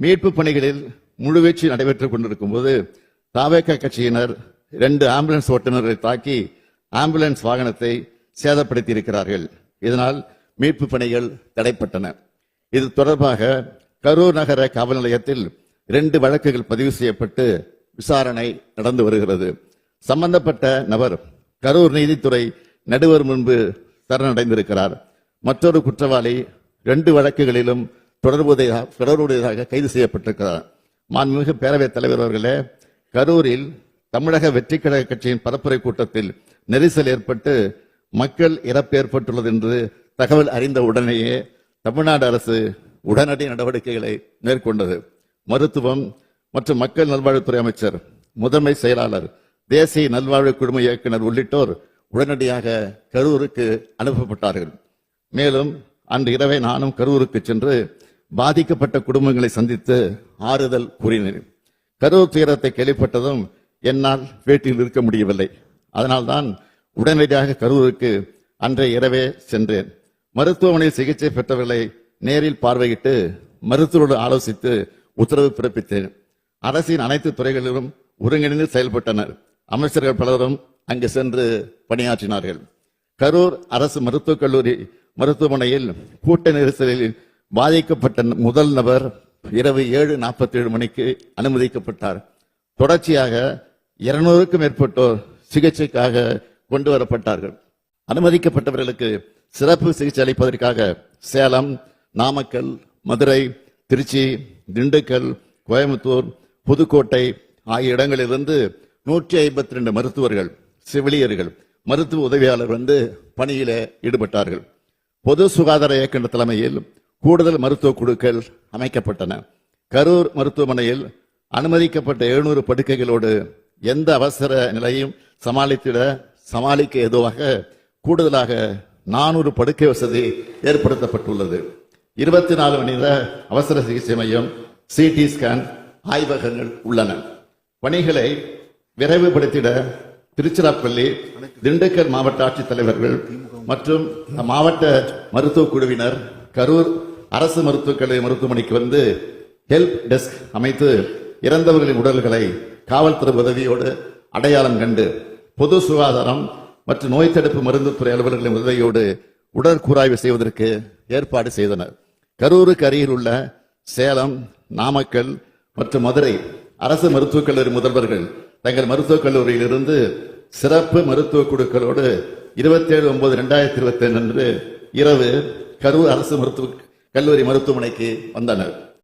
மீட்பு பணிகளில் முழுவீச்சு நடைபெற்றுக் கொண்டிருக்கும் போது தாவேக கட்சியினர் 2 ஆம்புலன்ஸ் ஓட்டுநர்களை தாக்கி ஆம்புலன்ஸ் வாகனத்தை சேதப்படுத்தி இருக்கிறார்கள். இதனால் மீட்பு பணிகள் தடைப்பட்டன. இது தொடர்பாக கரூர் நகர காவல் நிலையத்தில் 2 வழக்குகள் பதிவு செய்யப்பட்டு விசாரணை நடந்து வருகிறது. சம்பந்தப்பட்ட நபர் கரூர் நீதித்துறை நடுவர் முன்பு சரணடைந்திருக்கிறார். மற்றொரு குற்றவாளி 2 வழக்குகளிலும் தொடர்புடையதாக கைது செய்யப்பட்டிருக்கிறார். மாண்புமிகு பேரவைத் தலைவர் அவர்களே, கரூரில் தமிழக வெற்றிக் கழக கட்சியின் பரப்புரை கூட்டத்தில் நெரிசல் ஏற்பட்டு மக்கள் இறப்பு ஏற்பட்டுள்ளது என்று தகவல் அறிந்த உடனேயே தமிழ்நாடு அரசு உடனடி நடவடிக்கைகளை மேற்கொண்டது. மருத்துவம் மற்றும் மக்கள் நல்வாழ்வுத்துறை அமைச்சர், முதன்மை செயலாளர், தேசிய நல்வாழ்வு குழும இயக்குனர் உள்ளிட்டோர் உடனடியாக கரூருக்கு அனுப்பப்பட்டார்கள். மேலும் அன்று இரவே நானும் கரூருக்கு சென்று பாதிக்கப்பட்ட குடும்பங்களை சந்தித்து ஆறுதல் கூறினேன். கரூர் துயரத்தை கேள்விப்பட்டதும் என்னால் வீட்டில் இருக்க முடியவில்லை. அதனால்தான் உடனடியாக கரூருக்கு அன்றைய இரவே சென்றேன். மருத்துவமனையில் சிகிச்சை பெற்றவர்களை நேரில் பார்வையிட்டு மருத்துவரோடு ஆலோசித்து உத்தரவு பிறப்பித்தேன். அரசின் அனைத்து துறைகளிலும் ஒருங்கிணைந்து செயல்பட்டனர். அமைச்சர்கள் பலரும் அங்கு சென்று பணியாற்றினார்கள். கரூர் அரசு மருத்துவக் கல்லூரி மருத்துவமனையில் கூட்ட நெரிசலில் பாதிக்கப்பட்ட முதல் நபர் இரவு 7:47 மணிக்கு அனுமதிக்கப்பட்டார். தொடர்ச்சியாக 200க்கும் மேற்பட்டோர் சிகிச்சைக்காக கொண்டு வரப்பட்டார்கள். அனுமதிக்கப்பட்டவர்களுக்கு சிறப்பு சிகிச்சை அளிப்பதற்காக சேலம், நாமக்கல், மதுரை, திருச்சி, திண்டுக்கல், கோயம்புத்தூர், புதுக்கோட்டை ஆகிய இடங்களிலிருந்து 152 மருத்துவர்கள், செவிலியர்கள், மருத்துவ உதவியாளர் வந்து பணியில ஈடுபட்டார்கள். பொது சுகாதார இயக்குநர் தலைமையில் கூடுதல் மருத்துவ குழுக்கள் அமைக்கப்பட்டன. கரூர் மருத்துவமனையில் அனுமதிக்கப்பட்ட 700 படுக்கைகளோடு எந்த அவசர நிலையும் சமாளிக்க ஏதுவாக கூடுதலாக 400 படுக்கை வசதி ஏற்படுத்தப்பட்டுள்ளது. 24 மணி நேர அவசர சிகிச்சை மையம், சிடி ஸ்கேன் ஆய்வகங்கள் உள்ளன. பணிகளை விரைவுபடுத்திட திருச்சிராப்பள்ளி, திண்டுக்கல் மாவட்ட ஆட்சித்தலைவர்கள் மற்றும் மாவட்ட மருத்துவ குழுவினர் கரூர் அரசு மருத்துவக் கல்லூரி மருத்துவமனைக்கு வந்து ஹெல்ப் டெஸ்க் அமைத்து இறந்தவர்களின் உடல்களை காவல்துறை உதவியோடு அடையாளம் கண்டு பொது சுகாதாரம் மற்றும் நோய் தடுப்பு மருந்து துறை அலுவலர்களின் உதவியோடு உடற்கூராய்வு செய்வதற்கு ஏற்பாடு செய்தனர். கரூருக்கு அருகில் உள்ள சேலம், நாமக்கல் மற்றும் மதுரை அரசு மருத்துவக் கல்லூரி முதல்வர்கள் தங்கள் மருத்துவக் கல்லூரியில் இருந்து சிறப்பு மருத்துவ குழுக்களோடு 27/9/2022 அன்று இரவு கரூர் அரசு மருத்துவக் கல்லூரி மருத்துவமனைக்கு வந்தனர்.